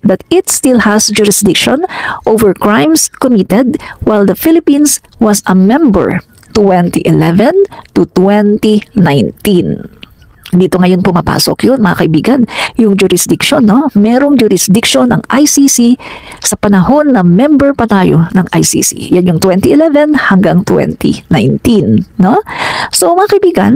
that it still has jurisdiction over crimes committed while the Philippines was a member 2011 to 2019. Dito ngayon pumapasok yun, mga kaibigan, yung jurisdiction, no? Merong jurisdiction ng ICC sa panahon na member pa tayo ng ICC. Yan yung 2011 hanggang 2019, no? So, mga kaibigan,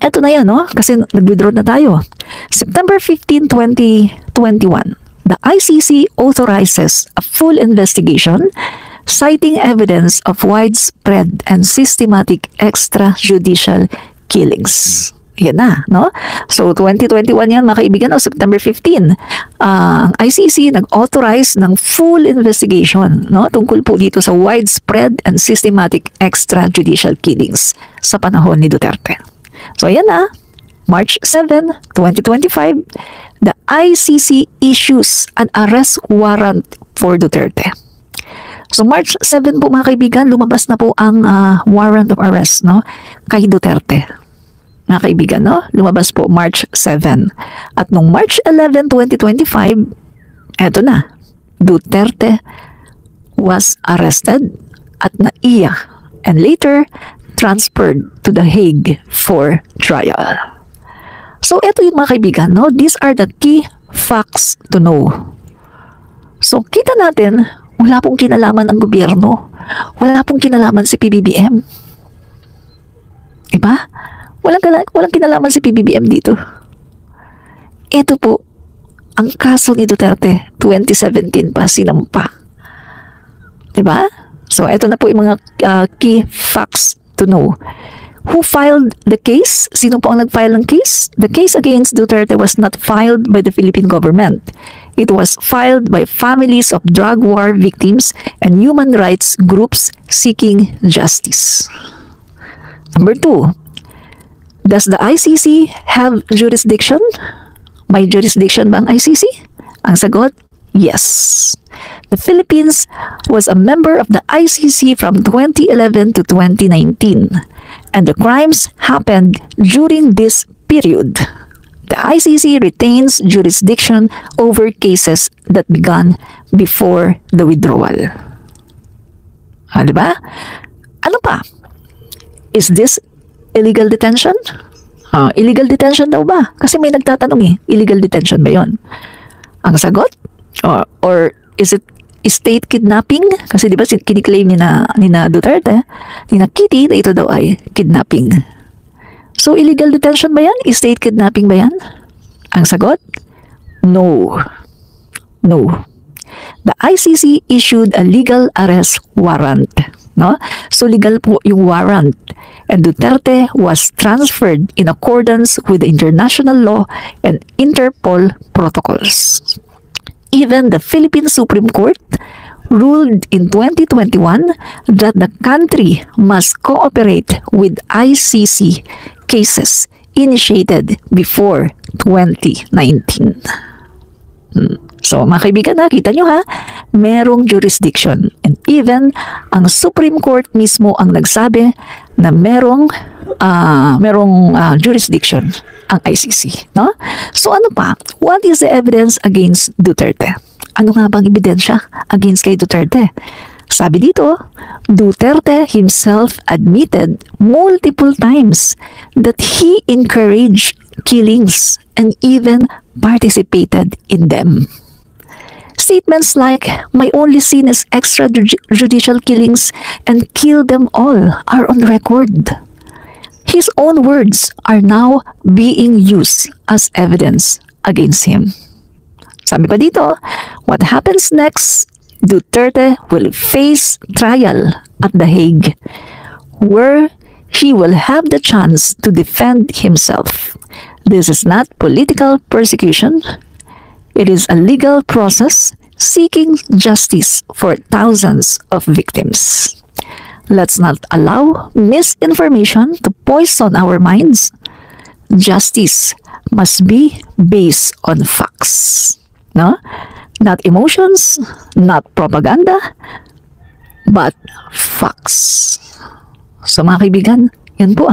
eto na yan, no? Kasi nag-withdraw na tayo. September 15, 2021, the ICC authorizes a full investigation citing evidence of widespread and systematic extrajudicial killings. Yan na, no? So, 2021 yan, mga kaibigan, September 15. Ang ICC nag-authorize ng full investigation, no? Tungkol po dito sa widespread and systematic extrajudicial killings sa panahon ni Duterte. So, yan na, March 7, 2025, the ICC issues an arrest warrant for Duterte. So, March 7 po, mga kaibigan, lumabas na po ang warrant of arrest, no? Kay Duterte. Mga kaibigan, no? Lumabas po March 7. At nung March 11, 2025, eto na, Duterte was arrested at naiya and later transferred to The Hague for trial. So, eto yung mga kaibigan, no? These are the key facts to know. So, kita natin, wala pong kinalaman ang gobyerno. Wala pong kinalaman si PBBM. Diba? Walang kinalaman si PBBM dito. Ito po, ang kaso ni Duterte, 2017 pa, sinampa. Diba? So, ito na po yung mga key facts to know. Who filed the case? Sino po ang nag-file ng case? The case against Duterte was not filed by the Philippine government. It was filed by families of drug war victims and human rights groups seeking justice. Number 2, does the ICC have jurisdiction? May jurisdiction ba ang ICC? Ang sagot, yes. The Philippines was a member of the ICC from 2011 to 2019, and the crimes happened during this period. The ICC retains jurisdiction over cases that began before the withdrawal. Diba? Ano pa? Is this illegal detention? Illegal detention daw ba? Kasi may nagtatanong illegal detention ba yon? Ang sagot? Or is it state kidnapping? Kasi di ba kiniklaim ni na Duterte, ni na Kitty, na ito daw ay kidnapping. So, illegal detention ba yan? State kidnapping ba yan? Ang sagot? No. No. The ICC issued a legal arrest warrant. No? So, legal po yung warrant. And Duterte was transferred in accordance with the international law and Interpol protocols. Even the Philippine Supreme Court ruled in 2021 that the country must cooperate with ICC cases initiated before 2019. So, mga kaibigan, nakita nyo ha, merong jurisdiction. And even ang Supreme Court mismo ang nagsabi na merong jurisdiction ang ICC. No? So, ano pa? What is the evidence against Duterte? Ano nga bang ebidensya against kay Duterte? Sabi dito, Duterte himself admitted multiple times that he encouraged killings and even participated in them. Statements like, my only sin is extrajudicial killings and kill them all are on record. His own words are now being used as evidence against him. Sabi pa dito, what happens next? Duterte will face trial at The Hague, where he will have the chance to defend himself. This is not political persecution. It is a legal process seeking justice for thousands of victims. Let's not allow misinformation to poison our minds. Justice must be based on facts. No? Not emotions, not propaganda, but facts. So mga kaibigan, yan po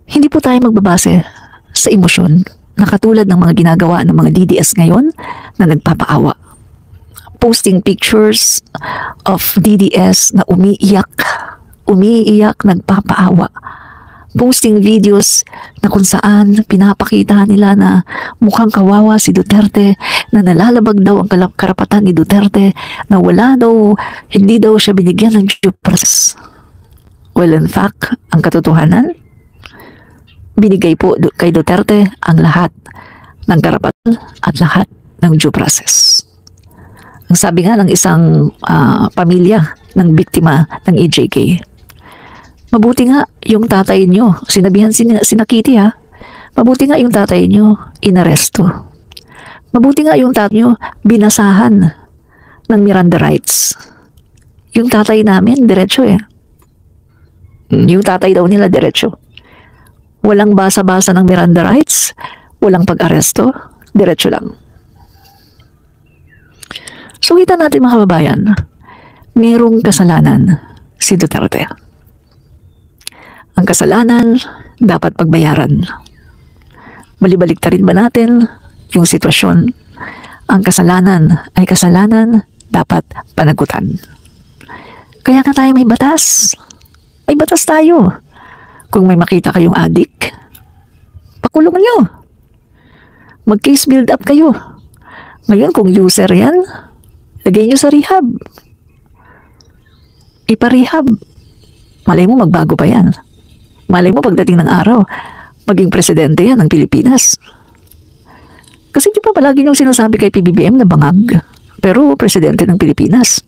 Hindi po tayo magbabase sa emosyon. na katulad ng mga ginagawa ng mga DDS ngayon na nagpapaawa. Posting pictures of DDS na umiiyak, nagpapaawa. Posting videos na kung saan pinapakita nila na mukhang kawawa si Duterte, na nalalabag daw ang karapatan ni Duterte, na hindi daw siya binigyan ng due process. Well, in fact, ang katotohanan, binigay po kay Duterte ang lahat ng karapatan at lahat ng due process. Ang sabi nga ng isang pamilya ng biktima ng EJK, mabuti nga yung tatay nyo, sinabihan sina Kitty ha, mabuti nga yung tatay nyo inaresto. Mabuti nga yung tatay nyo binasahan ng Miranda rights. Yung tatay namin, diretso eh. Yung tatay daw nila, diretso. Walang basa-basa ng Miranda rights, walang pag-aresto, diretso lang. So kita natin mga kababayan, mayroong kasalanan si Duterte. Ang kasalanan dapat pagbayaran. Balibaliktarin ba natin yung sitwasyon? Ang kasalanan ay kasalanan, dapat panagutan. Kaya nga tayo may batas. May batas tayo. Kung may makita kayong adik, pakulong nyo. Mag-case build up kayo. Ngayon kung user yan, lagay nyo sa rehab. Ipa-rehab. Malay mo magbago pa yan. Malay mo pagdating ng araw, maging presidente yan ng Pilipinas. Kasi di ba palagi niyong sinasabi kay PBBM na bangag, pero presidente ng Pilipinas.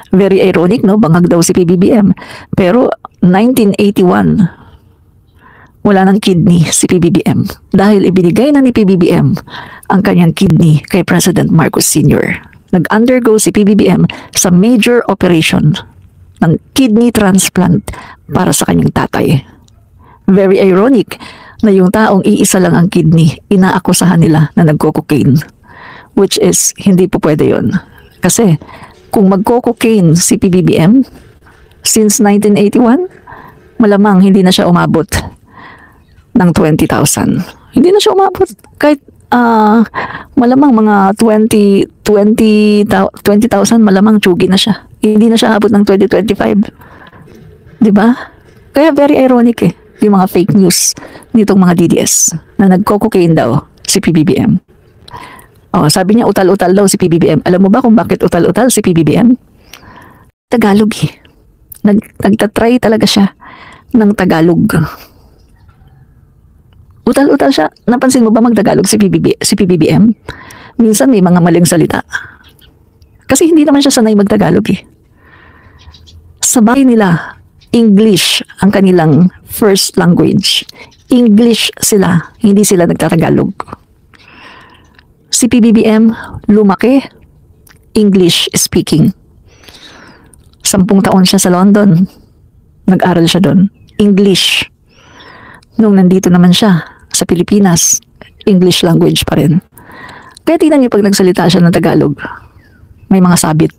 Very ironic, no? Bangag daw si PBBM. Pero 1981, wala ng kidney si PBBM dahil ibinigay na ni PBBM ang kanyang kidney kay President Marcos Sr. Nag-undergo si PBBM sa major operation ng kidney transplant para sa kanyang tatay. Very ironic na yung taong iisa lang ang kidney, inaakusahan nila na nagko-cocaine. Which is, hindi po pwede yun. Kasi, kung magko-cocaine si PBBM, since 1981, malamang hindi na siya umabot ng 20,000. Hindi na siya umabot. Kahit malamang mga 20,000 malamang tsugi na siya. Hindi na siya abot ng 2025. Diba? Kaya very ironic eh, yung mga fake news nitong mga DDS na nagko-cocaine daw si PBBM. Sabi niya utal-utal daw si PBBM. Alam mo ba kung bakit utal-utal si PBBM? Tagalog eh. Nagtatry talaga siya ng Tagalog. Utal-utal siya. Napansin mo ba magtagalog si PBBM? Minsan may mga maling salita. Kasi hindi naman siya sanay magtagalog eh. Sa bahay nila, English ang kanilang first language. English sila, hindi sila nagtatagalog. Si PBBM, lumaki, English speaking. 10 taon siya sa London. Nag-aral siya doon. English. Nung nandito naman siya sa Pilipinas, English language pa rin. Kaya tingnan niyo pag nagsalita siya ng Tagalog, may mga sabit.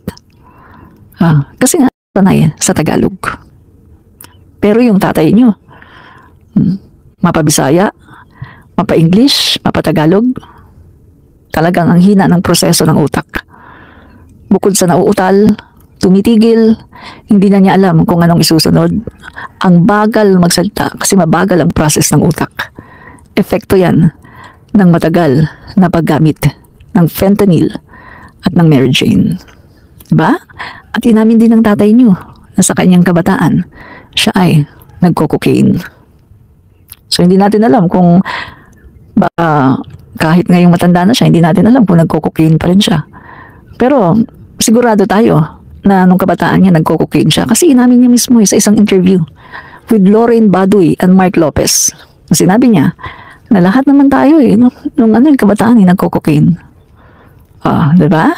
Kasi nga, sanay sa Tagalog. Pero yung tatay niyo, mapa-Bisaya, mapa-English, mapa-Tagalog, talagang ang hina ng proseso ng utak. Bukod sa nauutal, tumitigil, hindi na niya alam kung anong isusunod. Ang bagal magsalita kasi mabagal ang process ng utak. Epekto yan ng matagal na paggamit ng fentanyl at ng Mary Jane. Diba? At inamin din ng tatay niyo na sa kanyang kabataan, siya ay nagko-cocaine. So hindi natin alam kung kahit ngayong matanda na siya, hindi natin alam kung nagko-cocaine pa rin siya. Pero sigurado tayo na nung kabataan niya nagko-cocaine siya kasi inamin niya mismo sa isang interview with Lorraine Baduy and Mark Lopez. Sinabi niya na lahat naman tayo nung yung kabataan nagko-cocaine. Diba?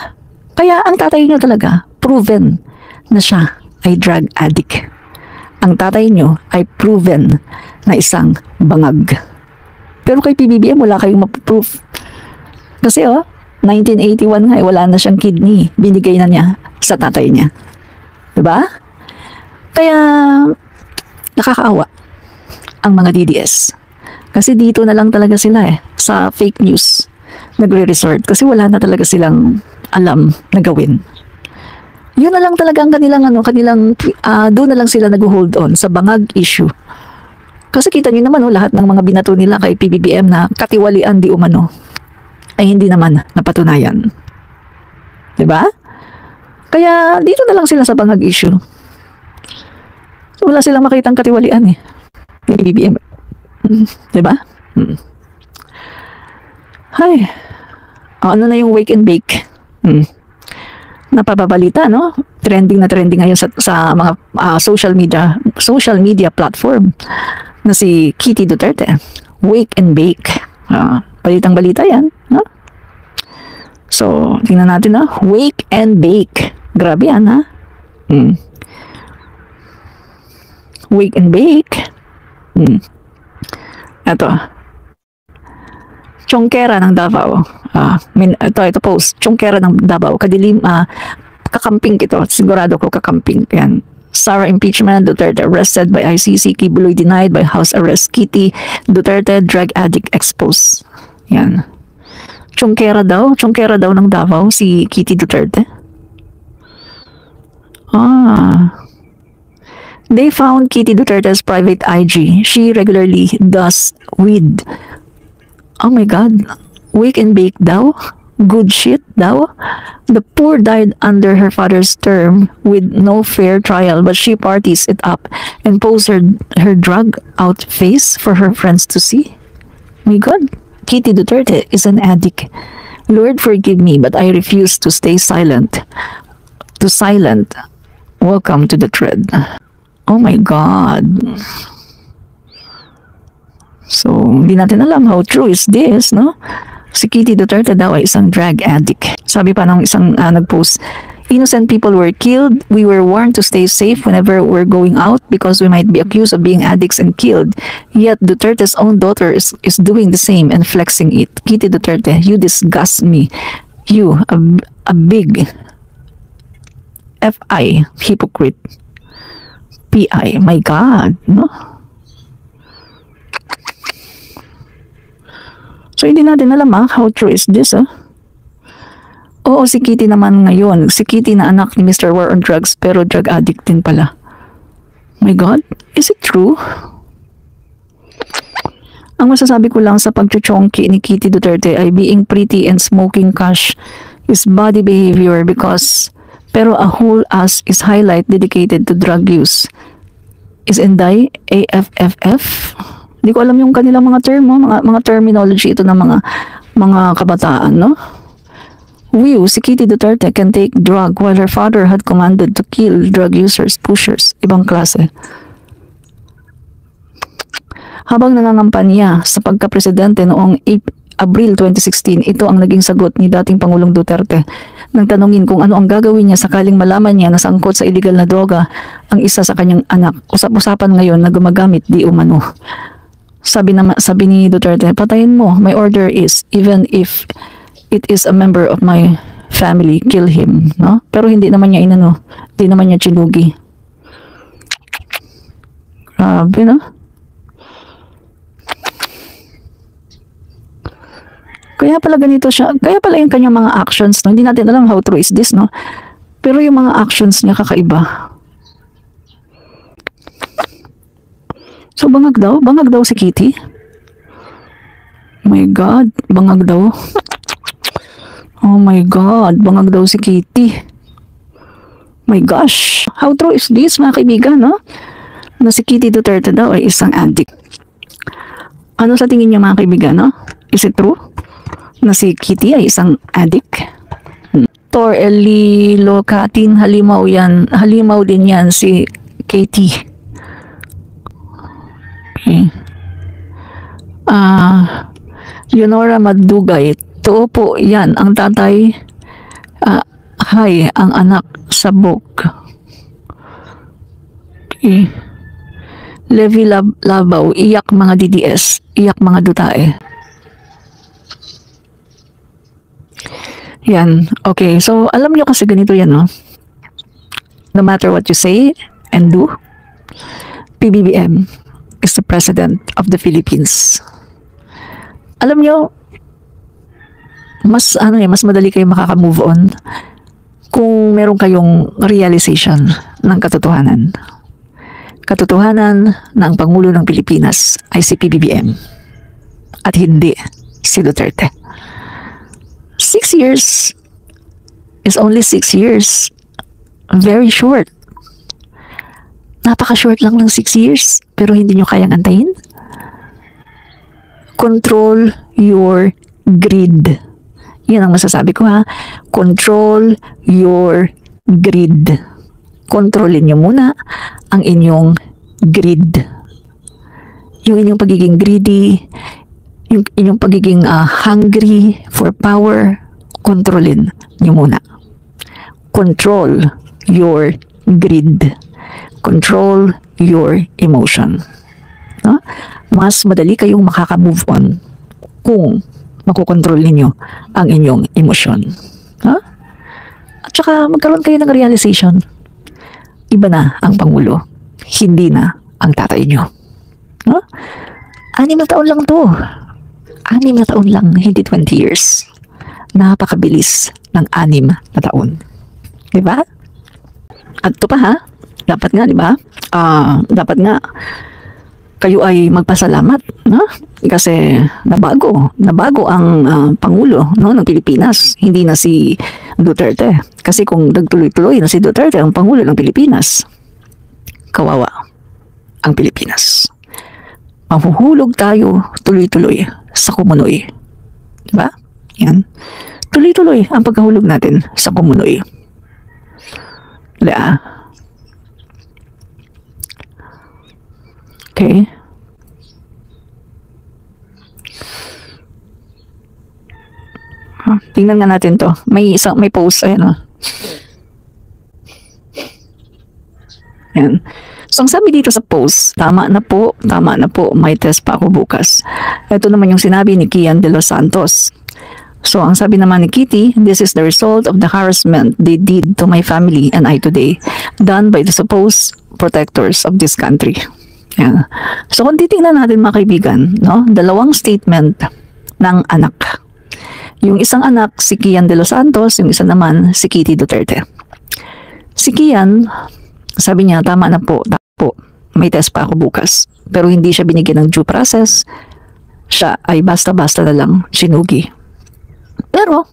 Kaya ang tatay niyo talaga proven na siya ay drug addict. Ang tatay niyo ay proven na isang bangag. Pero kay PBBM wala kayong mapuproof. Kasi 1981 nga wala na siyang kidney. Binigay na niya sa tatay niya. Diba? Kaya nakakaawa ang mga DDS. Kasi dito na lang talaga sila sa fake news nagre-resort kasi wala na talaga silang alam na gawin. Yun na lang talaga ang doon na lang sila nag-hold on sa bangag issue. Kasi kita niyo naman lahat ng mga binato nila kay PBBM na katiwalian di umano ay hindi naman napatunayan. 'Di ba? Kaya dito na lang sila sa bangag issue. Wala silang makitang katiwalian PBBM. 'Di ba? Hay. Ano na yung wake and bake? Napapabalita, no? Trending na trending ngayon sa mga social media platform na si Kitty Duterte. Wake and bake. Balitang balita yan, no? So, tingnan natin, no? Wake and bake. Grabe yan, ha? Wake and bake. Ito. Tsongkera ng Davao. Ito post. Tsongkera ng Davao. Kadilim, kakamping ito. Sigurado ko kakamping. Yan. Sara impeachment. Duterte arrested by ICC. Kibuloy denied by house arrest. Kitty Duterte drug addict exposed. Yan. Tsongkera daw ng Davao si Kitty Duterte. They found Kitty Duterte's private IG. She regularly does weed. Oh my God, wake and bake daw? Good shit daw? The poor died under her father's term with no fair trial, but she parties it up and posts her drug out face for her friends to see. My God, Kitty Duterte is an addict. Lord forgive me, but I refuse to stay silent. Welcome to the thread. Oh my God. So, hindi natin alam how true is this, no? Si Kitty Duterte daw ay isang drug addict. Sabi pa ng isang nag-post, innocent people were killed. We were warned to stay safe whenever we're going out because we might be accused of being addicts and killed. Yet Duterte's own daughter is doing the same and flexing it. Kitty Duterte, you disgust me. You, a big FI, hypocrite. PI, my God, no? So, hindi natin alam how true is this, Oo, si Kitty naman ngayon. Si Kitty na anak ni Mr. War on Drugs, pero drug addict din pala. My God, is it true? Ang masasabi ko lang sa pagchuchongki ni Kitty Duterte ay being pretty and smoking cash is body behavior pero a whole ass is highlight dedicated to drug use. Is Inday AFFF? Hindi ko alam yung kanilang mga term, mga terminology ito ng mga kabataan, no? Si Kitty Duterte can take drug while her father had commanded to kill drug users, pushers, ibang klase. Habang nangangampanya sa pagka-presidente noong Abril 2016, ito ang naging sagot ni dating Pangulong Duterte nang tanungin kung ano ang gagawin niya sakaling malaman niya na sangkot sa illegal na droga ang isa sa kanyang anak. Usap-usapan ngayon na gumagamit di umano. Sabi ni Duterte, patayin mo. My order is, even if it is a member of my family, kill him. No? Pero hindi naman niya hindi naman niya chinugi. Grabe, no? Kaya pala ganito siya. Kaya pala yung kanyang mga actions, no? Hindi natin alam how true is this, no? Pero yung mga actions niya kakaiba. So, bangag daw si Kitty. Oh my God, bangag daw. Oh my God, bangag daw si Kitty. My gosh, how true is this, mga kaibigan, no? Na si Kitty Duterte daw ay isang addict. Ano sa tingin niyo, mga kaibigan, no? Is it true na si Kitty ay isang addict? Tor Eli Locatin, halimaw din yan si Katie. Okay. Yonora Madugay, totoo po yan, ang tatay hay ang anak sabog. Okay. Levi Labaw, iyak mga DDS, iyak mga dutae. Yan, okay, so alam nyo kasi ganito yan, no? No matter what you say and do, PBBM is the President of the Philippines. Alam nyo, mas madali kayo makaka-move on kung meron kayong realization ng katotohanan. Katotohanan na ang Pangulo ng Pilipinas ay si PBBM at hindi si Duterte. 6 years is only 6 years. Very short. Napaka-short lang ng 6 years pero hindi nyo kayang antayin. Control your greed. Yan ang masasabi ko ha. Control your greed. Kontrolin nyo muna ang inyong greed. Yung inyong pagiging greedy, yung inyong pagiging hungry for power, kontrolin nyo muna. Control your greed. Control your emotion. No? Mas madali kayong makaka-move on kung makokontrol ninyo ang inyong emosyon. No? At saka magkaroon kayo ng realization. Iba na ang Pangulo, hindi na ang tatay nyo. No? 6 na taon lang to. 6 na taon lang, hindi 20 years. Napakabilis ng 6 na taon. Diba? At ito pa ha, dapat nga, diba? Dapat nga, kayo ay magpasalamat, no? Kasi nabago ang Pangulo, no, ng Pilipinas. Hindi na si Duterte. Kasi kung nagtuloy-tuloy na si Duterte ang Pangulo ng Pilipinas, kawawa ang Pilipinas. Mahuhulog tayo tuloy-tuloy sa Kumunoy. Diba? Yan. Tuloy-tuloy ang pagkahulog natin sa Kumunoy. Diba? Okay. Tingnan nga natin to. May post, ayan o. Ayan. So, ang sabi dito sa post, tama na po, may test pa ako bukas. Ito naman yung sinabi ni Kian de los Santos. So, ang sabi naman ni Kitty, this is the result of the harassment they did to my family and I today, done by the supposed protectors of this country. Ayan. So, kung titingnan natin mga kaibigan, no? Dalawang statement ng anak. Yung isang anak, si Kian de los Santos, yung isa naman, si Kitty Duterte. Si Kian, sabi niya, tama na po, may test pa ako bukas. Pero hindi siya binigyan ng due process. Siya ay basta-basta na lang sinugi. Pero,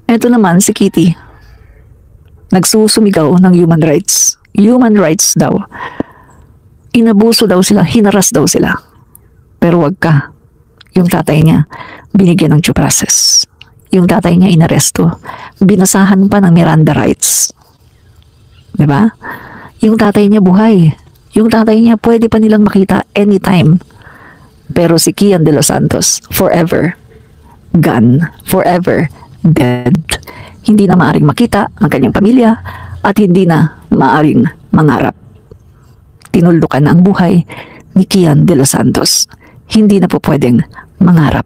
eto naman si Kitty, nagsusumigaw ng human rights. Human rights daw. Inabuso daw sila, hinaras daw sila. Pero wag ka. Yung tatay niya, binigyan ng due process. Yung tatay niya inaresto. Binasahan pa ng Miranda rights. Diba? Yung tatay niya buhay. Yung tatay niya pwede pa nilang makita anytime. Pero si Kian de los Santos, forever gone. Forever dead. Hindi na maaring makita ang kanyang pamilya at hindi na maaring mangarap. Tinuldukan na ang buhay ni Kian de los Santos. Hindi na po pwedeng mangarap.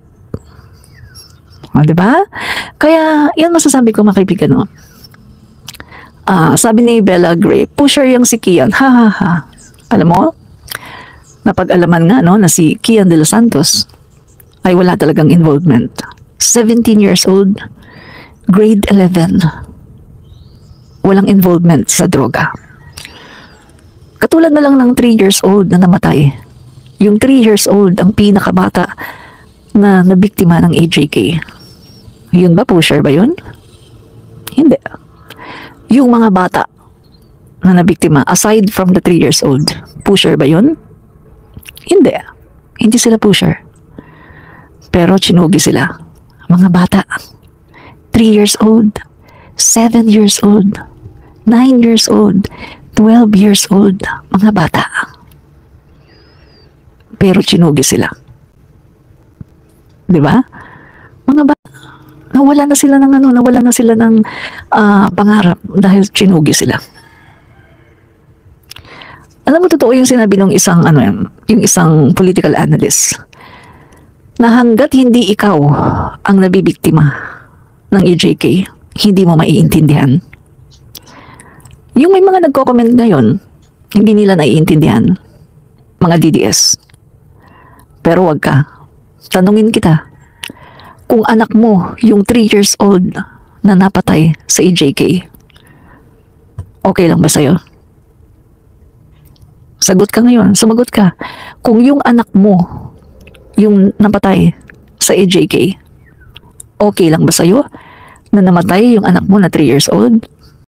O, diba? Kaya, yan masasabi ko mga kaibigan, no? Sabi ni Bella Gray, pusher yung si Kian. Ha ha ha. Alam mo, napag-alaman nga, no, na si Kian de los Santos ay wala talagang involvement. 17 years old, grade 11. Walang involvement sa droga. Katulad na lang ng 3 years old na namatay. Yung 3 years old, ang pinakabata na nabiktima ng AJK. Yun ba, pusher ba yun? Hindi. Yung mga bata na nabiktima, aside from the 3 years old, pusher ba yun? Hindi. Hindi sila pusher. Pero chinugi sila. Mga bata. 3 years old, 7 years old, 9 years old, 12 years old. Mga bata. Pero chinugi sila. Diba? Mga bata. Nawala na sila ng pangarap dahil chinugi sila. Alam mo, totoo yung sinabi ng yung isang political analyst na hanggat hindi ikaw ang nabibiktima ng EJK, hindi mo maiintindihan. Yung may mga nagko-comment ngayon, hindi nila naiintindihan, mga DDS. Pero wag ka. Tanungin kita, kung anak mo yung 3 years old na napatay sa EJK, okay lang ba sa'yo? Sagot ka ngayon, sumagot ka. Kung yung anak mo yung napatay sa EJK, okay lang ba sa'yo na namatay yung anak mo na 3 years old?